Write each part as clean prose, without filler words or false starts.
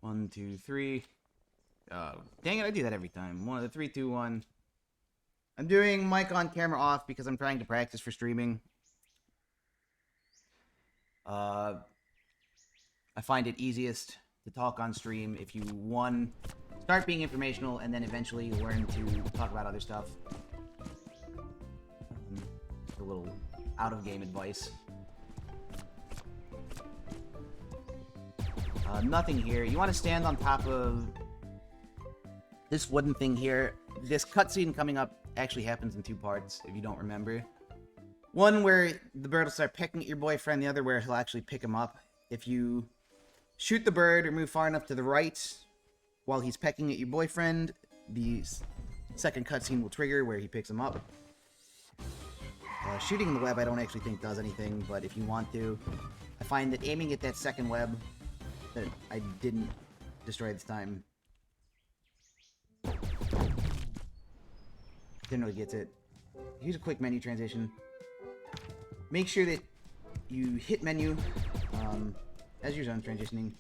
1, 2, 3. Dang it, I do that every time. 1, 3, 2, 1. I'm doing mic on, camera off because I'm trying to practice for streaming. I find it easiest to talk on stream if you, one, start being informational and then eventually learn to talk about other stuff. A little out-of-game advice. Nothing here. You want to stand on top of this wooden thing here. This cutscene coming up actually happens in 2 parts, if you don't remember. One where the bird will start pecking at your boyfriend, the other where he'll actually pick him up. If you shoot the bird or move far enough to the right while he's pecking at your boyfriend, the second cutscene will trigger where he picks him up. Shooting the web I don't actually think does anything, but if you want to, I find that aiming at that second web that I didn't destroy this time generally gets it. Here's a quick menu transition. Make sure that you hit menu as you're done transitioning.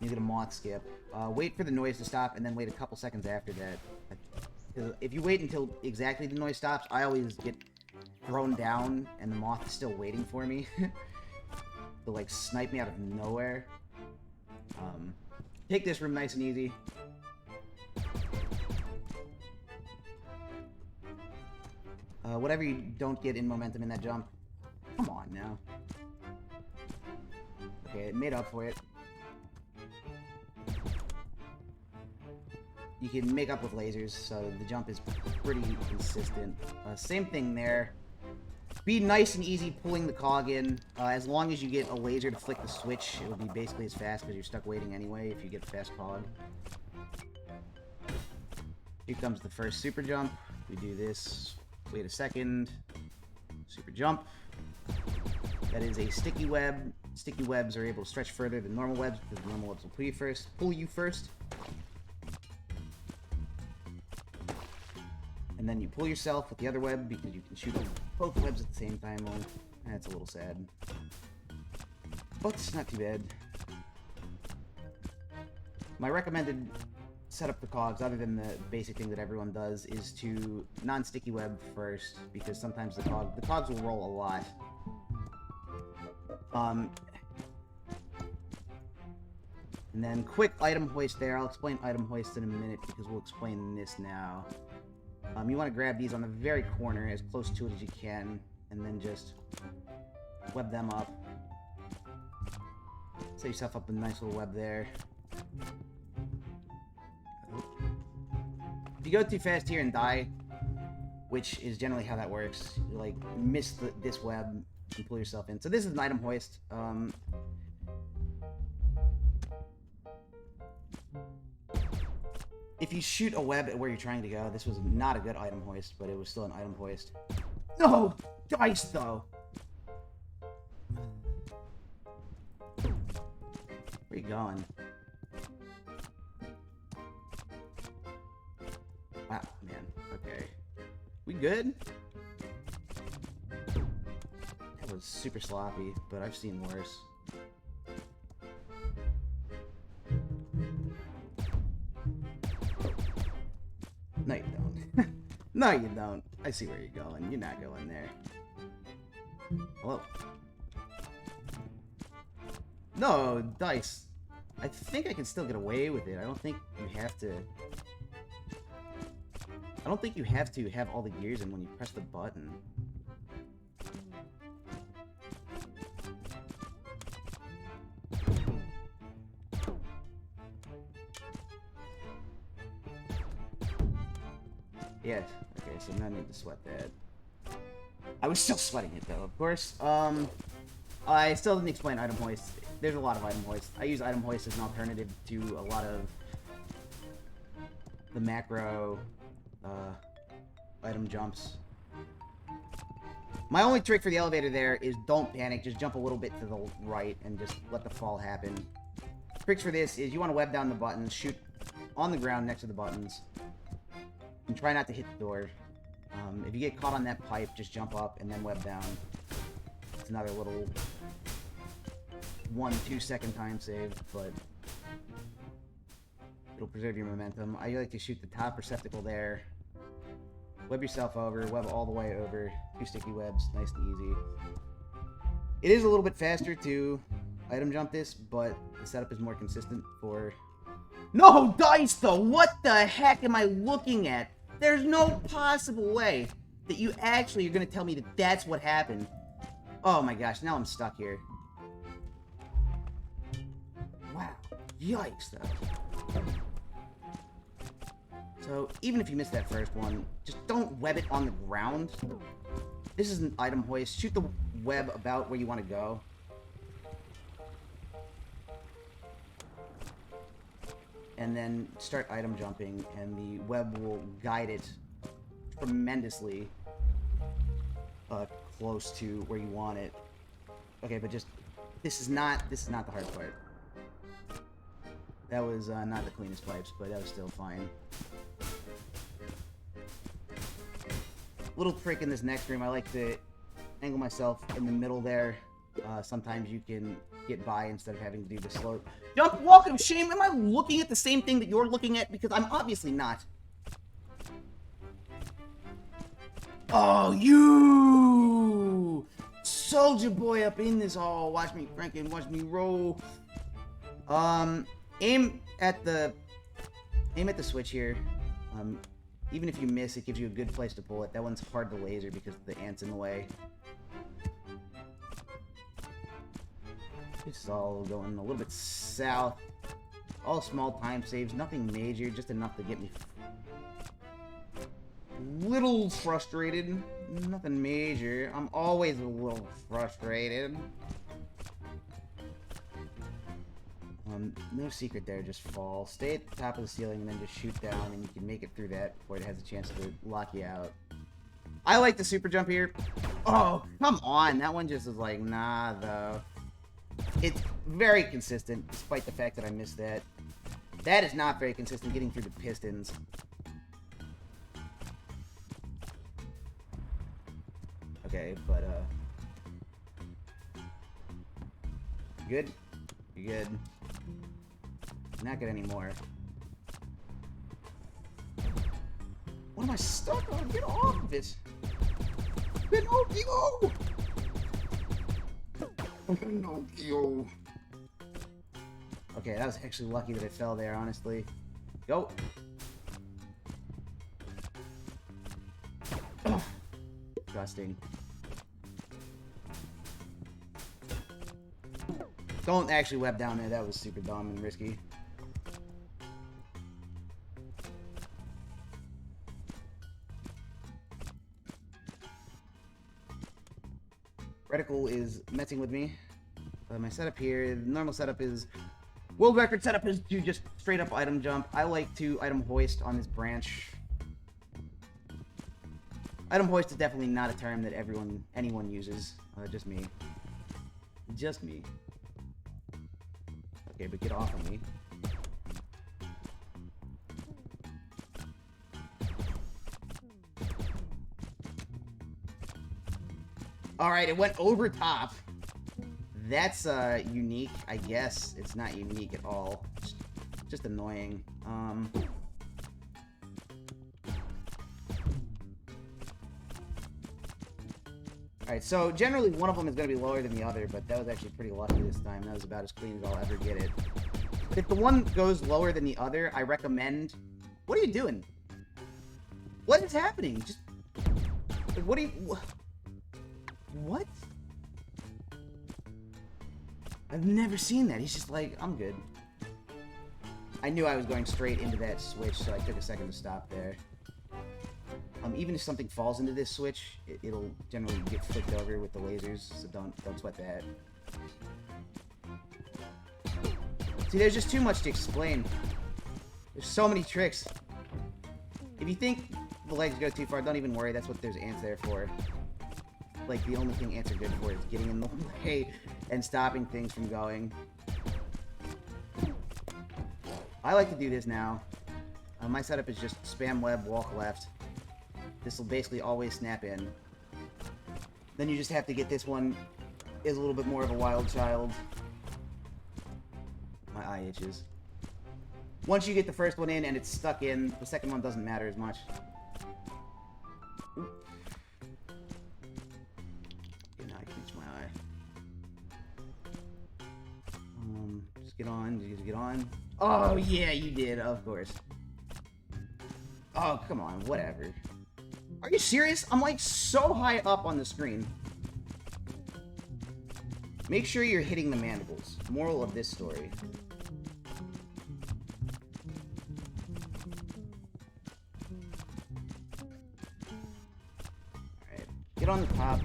You get a moth skip. Wait for the noise to stop and then wait a couple seconds after that. If you wait until exactly the noise stops, I always get thrown down and the moth is still waiting for me to like snipe me out of nowhere. Take this room nice and easy. Whatever you don't get in momentum in that jump. Come on now. Okay, it made up for it. You can make up with lasers, so the jump is pretty consistent. Same thing there. Be nice and easy pulling the cog in. As long as you get a laser to flick the switch, it will be basically as fast because you're stuck waiting anyway if you get a fast cog. Here comes the first super jump. We do this. Wait a second. Super jump. That is a sticky web. Sticky webs are able to stretch further than normal webs because normal webs will pull you first. And then you pull yourself with the other web because you can shoot both webs at the same time. Well, that's a little sad. But it's not too bad. My recommended setup for cogs, other than the basic thing that everyone does, is to non-sticky web first, because sometimes the cogs will roll a lot. And then quick item hoist there. I'll explain item hoist in a minute because we'll explain this now. You want to grab these on the very corner, as close to it as you can, and then just web them up. Set yourself up a nice little web there. If you go too fast here and die, which is generally how that works, you like miss this web and pull yourself in. So this is an item hoist. If you shoot a web at where you're trying to go, this was not a good item hoist, but it was still an item hoist. No! Dice, though! Where you going? Wow, man. Okay. We good? That was super sloppy, but I've seen worse. No, you don't. No, you don't. I see where you're going. You're not going there. Hello. No, dice. I think I can still get away with it. I don't think you have to... I don't think you have to have all the gears in when you press the button. Yes. Okay, so now I need to sweat that. I was still sweating it though, of course. I still didn't explain item hoist. There's a lot of item hoist. I use item hoist as an alternative to a lot of the macro item jumps. My only trick for the elevator there is don't panic. Just jump a little bit to the right and just let the fall happen. Tricks for this is you want to web down the buttons, shoot on the ground next to the buttons, and try not to hit the door. If you get caught on that pipe, just jump up and then web down. It's another little 1-2 second time save, but It'll preserve your momentum. I like to shoot the top receptacle there. Web yourself over, web all the way over. 2 sticky webs, nice and easy. It is a little bit faster to item jump this, but the setup is more consistent for... No dice, though! What the heck am I looking at? There's no possible way that you actually are going to tell me that that's what happened. Oh my gosh, now I'm stuck here. Wow. Yikes, though. So, even if you miss that first one, just don't web it on the ground. This is an item hoist. Shoot the web about where you want to go. And then start item jumping, and the web will guide it tremendously close to where you want it. Okay, but just this is not the hard part. That was not the cleanest pipes, but that was still fine. Little trick in this next room, I like to angle myself in the middle there. Sometimes you can get by instead of having to do the slow jump walk of shame. Am I looking at the same thing that you're looking at? Because I'm obviously not. Oh, you soldier boy up in this. Oh, watch me cranking, watch me roll. Aim at the switch here. Even if you miss, it gives you a good place to pull it. That one's hard to laser because the ant's in the way. It's all going a little bit south. All small time saves, nothing major, just enough to get me little frustrated. Nothing major. I'm always a little frustrated. No secret there, just fall. Stay at the top of the ceiling and then just shoot down, and you can make it through that before it has a chance to lock you out. I like the super jump here. Oh, come on. That one just is like, nah, though. It's very consistent, despite the fact that I missed that. That is not very consistent, getting through the pistons. Okay, but, good? You good? Not good anymore. What am I stuck on? Get off of it! Pinocchio! Pinocchio! Okay, that was actually lucky that I fell there, honestly. Go! Disgusting. Don't actually web down there, that was super dumb and risky. Reticle is messing with me. My setup here, the normal setup is... World record setup is to just straight up item jump. I like to item hoist on this branch. Item hoist is definitely not a term that anyone uses. Just me. Just me. Okay, but get off of me. Alright, it went over top. That's unique, I guess. It's not unique at all. It's just annoying. Alright, so generally one of them is going to be lower than the other, but that was actually pretty lucky this time. That was about as clean as I'll ever get it. But if the one goes lower than the other, I recommend... What are you doing? What is happening? Just... Like, what are you... What? I've never seen that. He's just like, I'm good. I knew I was going straight into that switch, so I took a second to stop there. Even if something falls into this switch, it'll generally get flipped over with the lasers, so don't sweat that. See, there's just too much to explain. There's so many tricks. If you think the legs go too far, don't even worry. That's what there's ants there for. Like, the only thing ants are good for is getting in the way and stopping things from going. I like to do this now. My setup is just spam web, walk left. This will basically always snap in. Then you just have to get this one is a little bit more of a wild child. My eye eye itches. Once you get the first one in and it's stuck in, the second one doesn't matter as much. Yeah, now I can reach my eye. Just get on. Just get on. Oh, yeah, you did, of course. Oh, come on, whatever. Are you serious? I'm like so high up on the screen. Make sure you're hitting the mandibles. Moral of this story. Alright. Get on the top.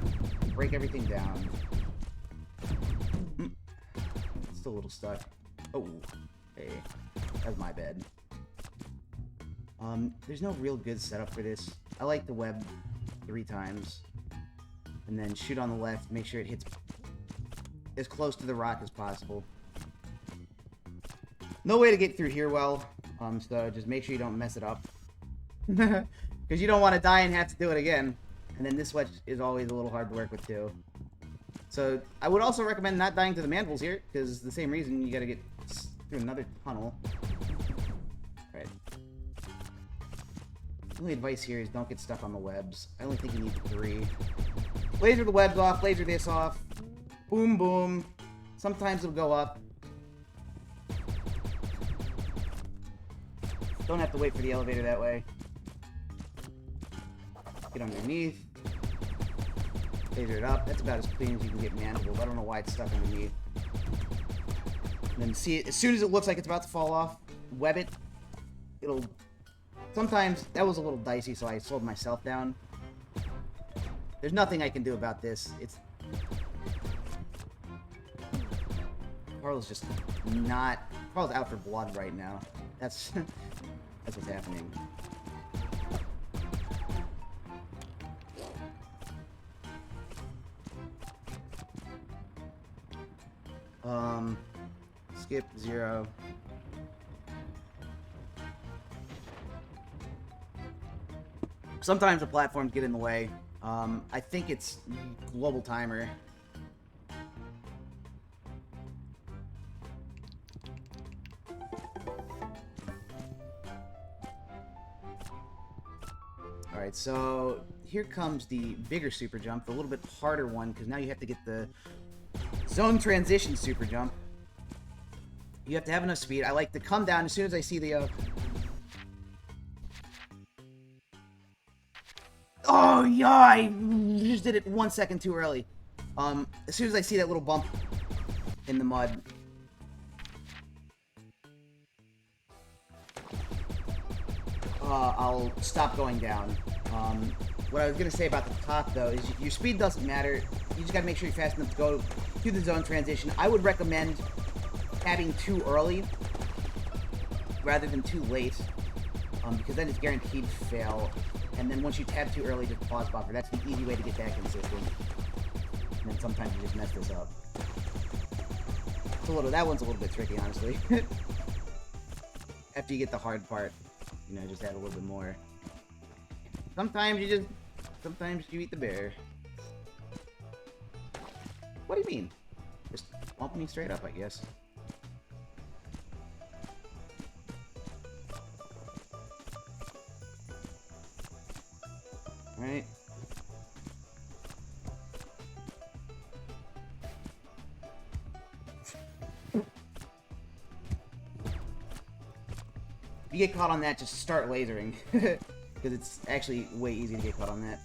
Break everything down. Still a little stuck. Oh. Hey. That was my bad. There's no real good setup for this. I like the web 3 times. And then shoot on the left. Make sure it hits as close to the rock as possible. No way to get through here well. So just make sure you don't mess it up. Because you don't want to die and have to do it again. And then this switch is always a little hard to work with too. So I would also recommend not dying to the mandibles here. Because the same reason you gotta get through another tunnel. Right. The only advice here is don't get stuck on the webs. I only think you need 3. Laser the webs off, laser this off. Boom, boom. Sometimes it'll go up. Don't have to wait for the elevator that way. Get underneath. Laser it up. That's about as clean as you can get mandibles. I don't know why it's stuck underneath. And then see it, as soon as it looks like it's about to fall off, web it. It'll... Sometimes, that was a little dicey, so I slowed myself down. There's nothing I can do about this. It's... Carl's just not... Carl's out for blood right now. That's... that's what's happening. Skip 0. Sometimes the platforms get in the way. I think it's global timer. Alright, so here comes the bigger super jump, the little bit harder one, because now you have to get the zone transition super jump. You have to have enough speed. I like to come down as soon as I see the... Oh, yeah! I just did it 1 second too early. As soon as I see that little bump in the mud... I'll stop going down. What I was going to say about the top, though, is your speed doesn't matter. You just got to make sure you're fast enough to go through the zone transition. I would recommend tabbing too early rather than too late, because then it's guaranteed to fail. And then once you tab too early, just pause buffer. That's the easy way to get that consistent. And then sometimes you just mess this up. It's that one's a little bit tricky, honestly. After you get the hard part, you know, just add a little bit more. Sometimes you eat the bear. What do you mean? Just bump me straight up, I guess. Alright. If you get caught on that, just start lasering. Because it's actually way easy to get caught on that.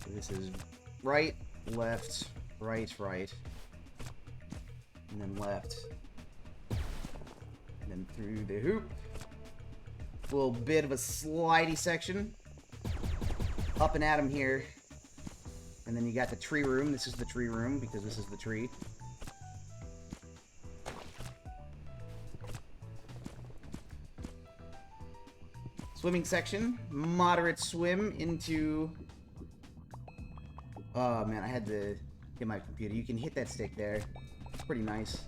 So this is right, left, right, right. And then left. And then through the hoop. A little bit of a slidey section. Up and at him here. And then you got the tree room. This is the tree room because this is the tree. Swimming section. Moderate swim into... Oh man, I had to get my computer. You can hit that stick there. It's pretty nice.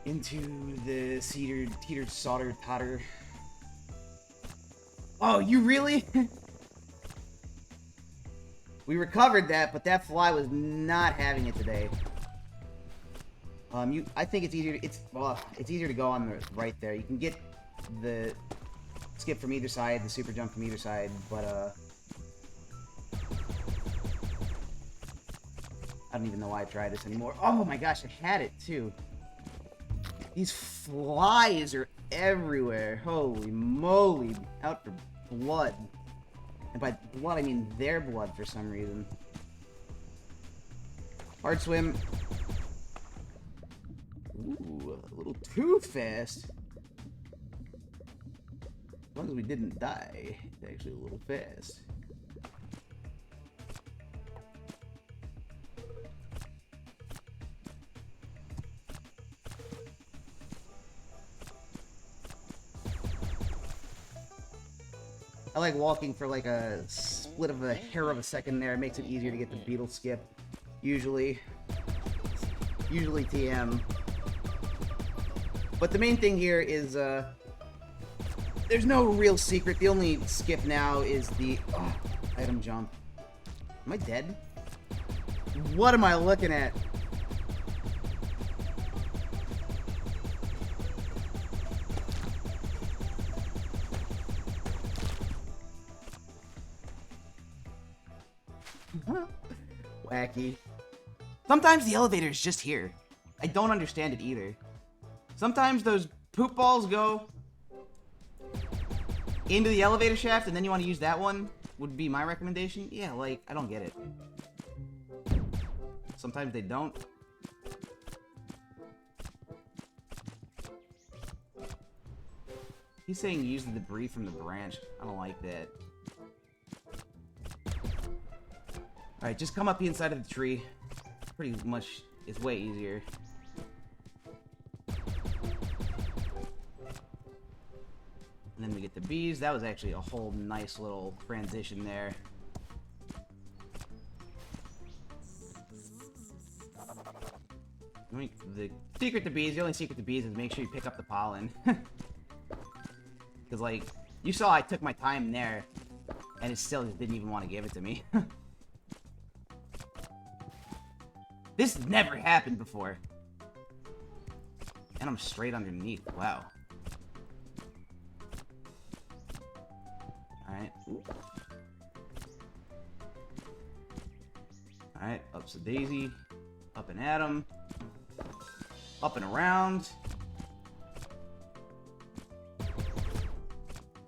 Into the teetered, soldered, totter. Oh, you really? We recovered that, but that fly was not having it today. I think it's easier. It's easier to go on the right there. You can get the skip from either side, the super jump from either side, but I don't even know why I tried this anymore. Oh my gosh, I had it too. These flies are everywhere. Holy moly, out for blood. And by blood, I mean their blood for some reason. Hard swim. Ooh, a little too fast. As long as we didn't die, it's actually a little fast. I like walking for like a split of a hair of a second there. It makes it easier to get the beetle skip. Usually TM. But the main thing here is, there's no real secret. The only skip now is the item jump. Am I dead? What am I looking at? Wacky. Sometimes the elevator is just here. I don't understand it either. Sometimes those poop balls go into the elevator shaft and then you want to use that one, would be my recommendation. Yeah, like, I don't get it. Sometimes they don't. He's saying use the debris from the branch. I don't like that. Alright, just come up the inside of the tree. Pretty much, it's way easier. And then we get the bees. That was actually a whole nice little transition there. I mean, the secret to bees, the only secret to bees is make sure you pick up the pollen. Because, like, you saw I took my time there, and it still just didn't even want to give it to me. This never happened before. And I'm straight underneath. Wow. Alright. Alright, up's the daisy. Up and at 'em. Up and around.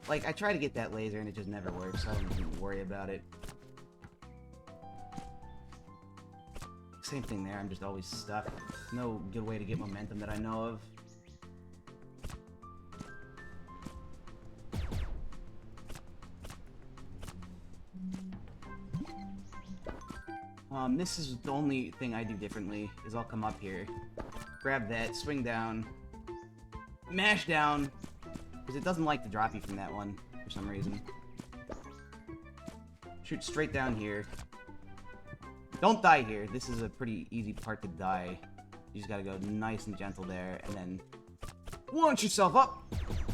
Like, I try to get that laser and it just never works, so I don't even worry about it. Same thing there, I'm just always stuck. No good way to get momentum that I know of. This is the only thing I do differently, is I'll come up here, grab that, swing down, mash down, because it doesn't like to drop you from that one, for some reason. Shoot straight down here. Don't die here. This is a pretty easy part to die. You just gotta go nice and gentle there, and then launch yourself up,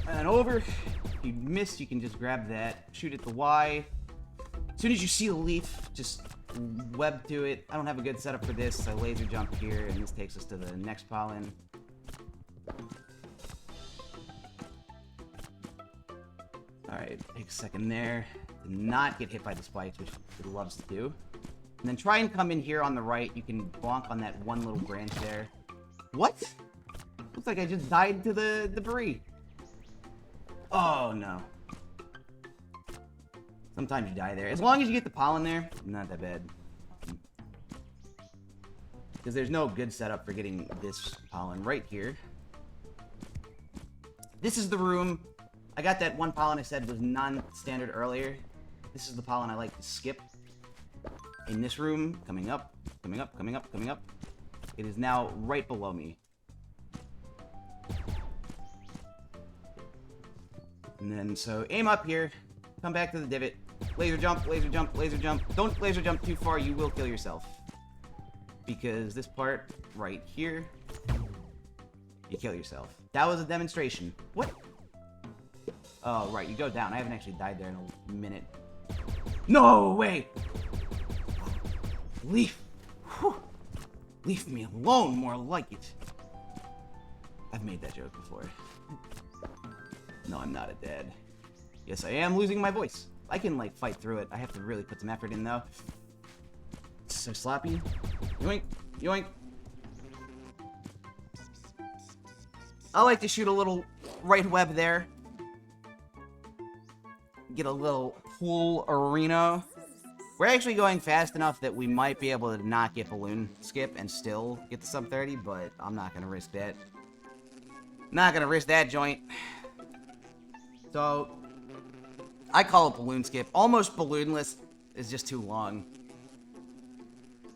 and then over. If you miss, you can just grab that, shoot at the Y. As soon as you see the leaf, just web to it. I don't have a good setup for this. I laser jump here, and this takes us to the next pollen. Alright, take a second there. Do not get hit by the spikes, which it loves to do. And then try and come in here on the right. You can bonk on that one little branch there. What? Looks like I just died to the debris. Oh, no. Sometimes you die there. As long as you get the pollen there, not that bad. Because there's no good setup for getting this pollen right here. This is the room. I got that one pollen I said was non-standard earlier. This is the pollen I like to skip. In this room, coming up, coming up, coming up, coming up. It is now right below me. And then, so aim up here, come back to the divot, laser jump, laser jump, laser jump. Don't laser jump too far, you will kill yourself. Because this part right here, you kill yourself. That was a demonstration. What? Oh, right, you go down. I haven't actually died there in a minute. No way! Leave. Whew. Leave me alone, more like it. I've made that joke before. No, I'm not a dad. Yes, I am losing my voice. I can, like, fight through it. I have to really put some effort in, though. It's so sloppy. Yoink. Yoink. I like to shoot a little right web there. Get a little pool arena. We're actually going fast enough that we might be able to not get balloon skip and still get to sub 30, but I'm not going to risk that. Not going to risk that joint. So, I call it balloon skip. Almost balloonless is just too long.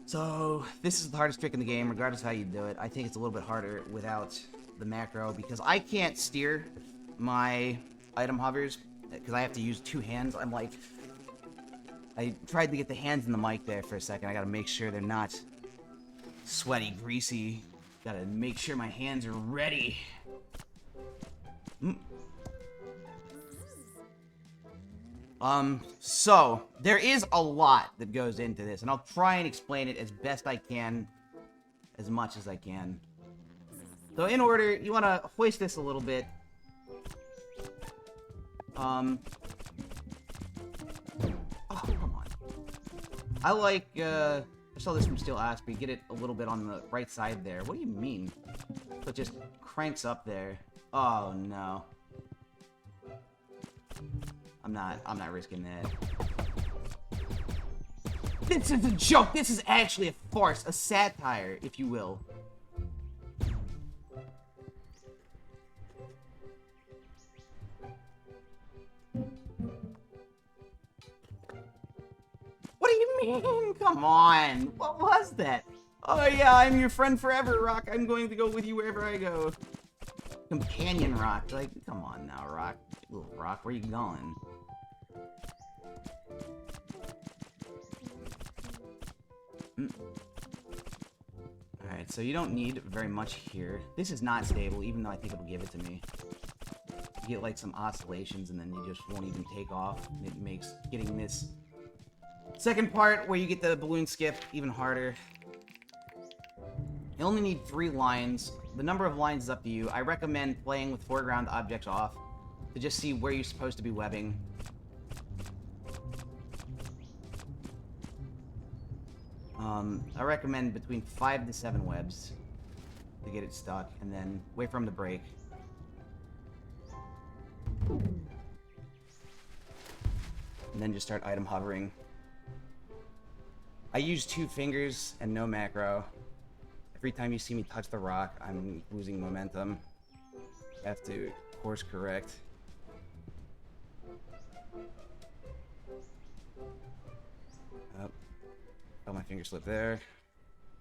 So, this is the hardest trick in the game, regardless of how you do it. I think it's a little bit harder without the macro, because I can't steer my item hovers, because I have to use two hands. I'm like... I tried to get the hands in the mic there for a second. I gotta make sure they're not sweaty, greasy. Gotta make sure my hands are ready. So, there is a lot that goes into this, and I'll try and explain it as best I can, as much as I can. So, in order, you wanna hoist this a little bit. Oh, come on. I like, I saw this from Steel Aspie, get it a little bit on the right side there. What do you mean? So it just cranks up there. Oh, no. I'm not risking that. This is a joke! This is actually a farce, a satire, if you will. What do you mean? Come on! What was that? Oh yeah, I'm your friend forever, Rock. I'm going to go with you wherever I go. Companion Rock. Like, come on now, Rock. Little Rock, where you going? Alright, so you don't need very much here. This is not stable, even though I think it'll give it to me. You get like some oscillations and then you just won't even take off. It makes getting this second part where you get the balloon skip even harder. You only need 3 lines. The number of lines is up to you. I recommend playing with foreground objects off to just see where you're supposed to be webbing. I recommend between 5 to 7 webs to get it stuck, and then wait for them to break. And then just start item hovering. I use 2 fingers and no macro. Every time you see me touch the rock, I'm losing momentum. I have to course correct. Oh, my finger slipped there.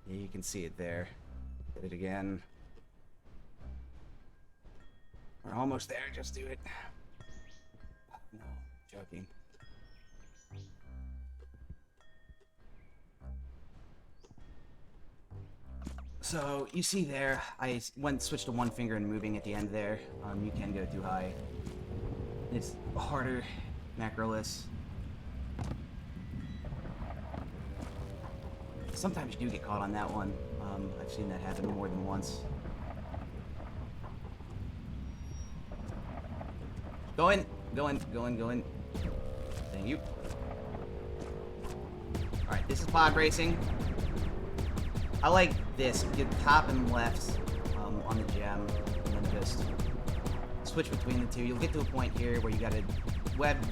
Yeah, you can see it there. Hit it again. We're almost there, just do it. No, joking. So, you see there, I switched to 1 finger and moving at the end there. You can go too high. It's harder, macroless. Sometimes you do get caught on that one. I've seen that happen more than once. Go in, go in, go in, go in. Thank you. Alright, this is pod racing. I like this. Get top and left on the gem, and then just switch between the two. You'll get to a point here where you gotta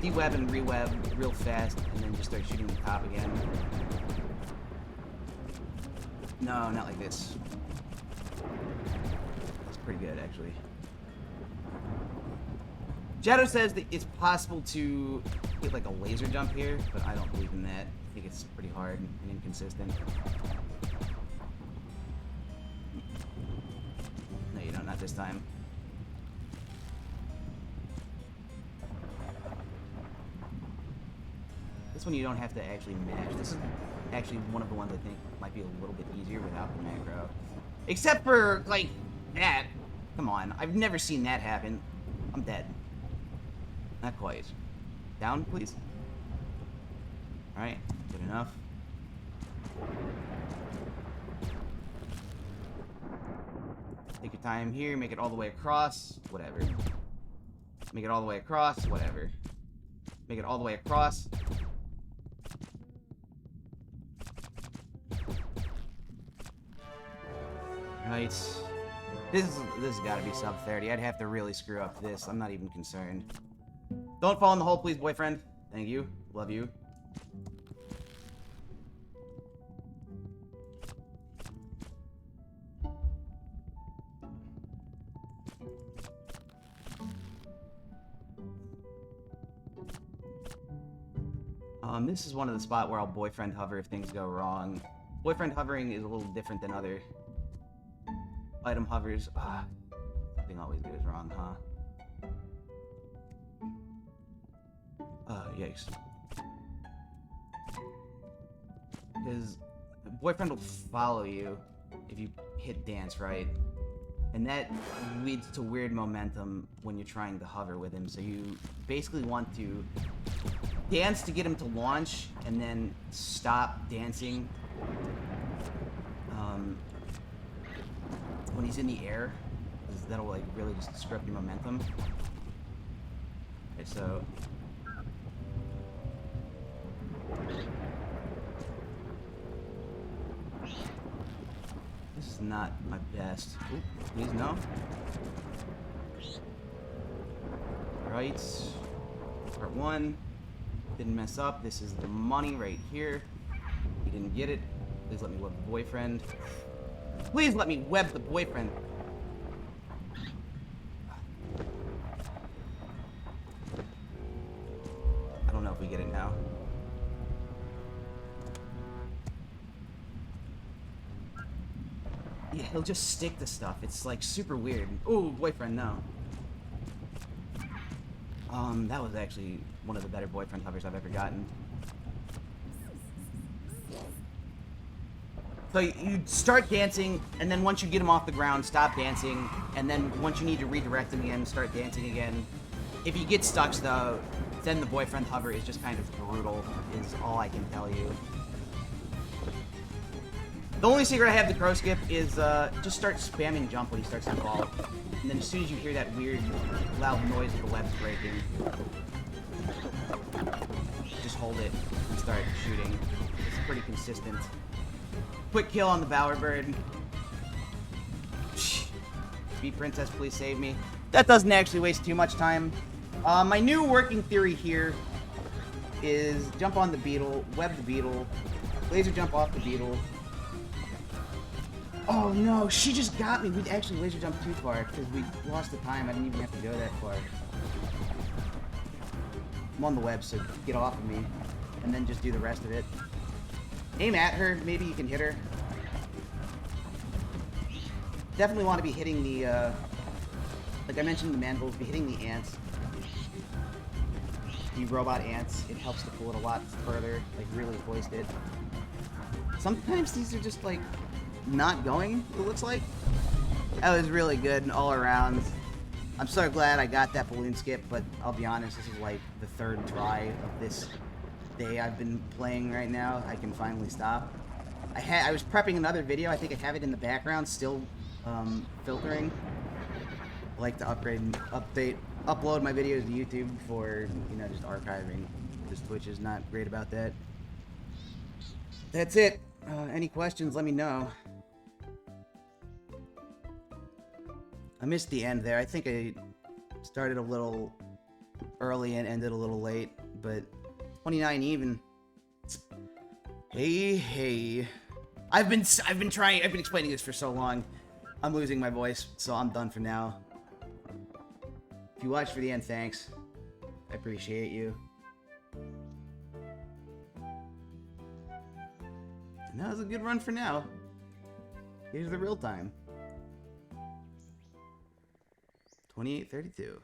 de-web and re-web real fast, and then just start shooting the top again. No, not like this. It's pretty good, actually. Shadow says that it's possible to get like a laser jump here, but I don't believe in that. I think it's pretty hard and inconsistent. No, you don't, not this time. This one you don't have to actually mash. This is actually one of the ones I think might be a little bit easier without the macro. Except for, like, that. Come on, I've never seen that happen. I'm dead. Not quite. Down, please. Alright, good enough. Take your time here, make it all the way across, whatever. Make it all the way across, whatever. Make it all the way across. Right. This has got to be sub 30. I'd have to really screw up this. I'm not even concerned. Don't fall in the hole, please, boyfriend. Thank you. Love you. This is one of the spots where I'll boyfriend hover if things go wrong. Boyfriend hovering is a little different than other item hovers. Something always goes wrong, huh? Yikes. Because boyfriend will follow you if you hit dance, right? And that leads to weird momentum when you're trying to hover with him. So you basically want to dance to get him to launch, and then stop dancing when he's in the air, because that'll like really just screw up your momentum. Okay, so this is not my best. Oop, please no. Right, part 1. Didn't mess up. This is the money right here. You didn't get it. Please let me web the boyfriend. Please let me web the boyfriend. I don't know if we get it now. Yeah, he'll just stick to stuff. It's like super weird. Ooh, boyfriend, no. That was actually one of the better boyfriend hovers I've ever gotten. So you start dancing, and then once you get him off the ground, stop dancing, and then once you need to redirect him again, start dancing again. If you get stuck, though, then the boyfriend hover is just kind of brutal, is all I can tell you. The only secret I have to crow skip is just start spamming jump when he starts to fall. And then as soon as you hear that weird, loud noise of the webs breaking, just hold it and start shooting. It's pretty consistent. Quick kill on the Bowerbird. Speed Princess, please save me. That doesn't actually waste too much time. My new working theory here is jump on the beetle, web the beetle, laser jump off the beetle. Oh no, she just got me. We actually laser jumped too far because we lost the time. I didn't even have to go that far. I'm on the web, so get off of me. And then just do the rest of it. Aim at her. Maybe you can hit her. Definitely want to be hitting the, like I mentioned, the mandibles, be hitting the ants. The robot ants. It helps to pull it a lot further, like really hoist it. Sometimes these are just like not going, it looks like. That was really good all around. I'm so glad I got that balloon skip, but I'll be honest, this is like the 3rd try of this day I've been playing right now. I can finally stop. I was prepping another video. I think I have it in the background still filtering. I like to upload my videos to YouTube for, you know, just archiving. This Twitch is not great about that. That's it. Any questions, let me know. I missed the end there. I think I started a little early and ended a little late, but 29 even. Hey. I've been explaining this for so long. I'm losing my voice, so I'm done for now. If you watched for the end, thanks. I appreciate you. And that was a good run for now. Here's the real time. 28:32.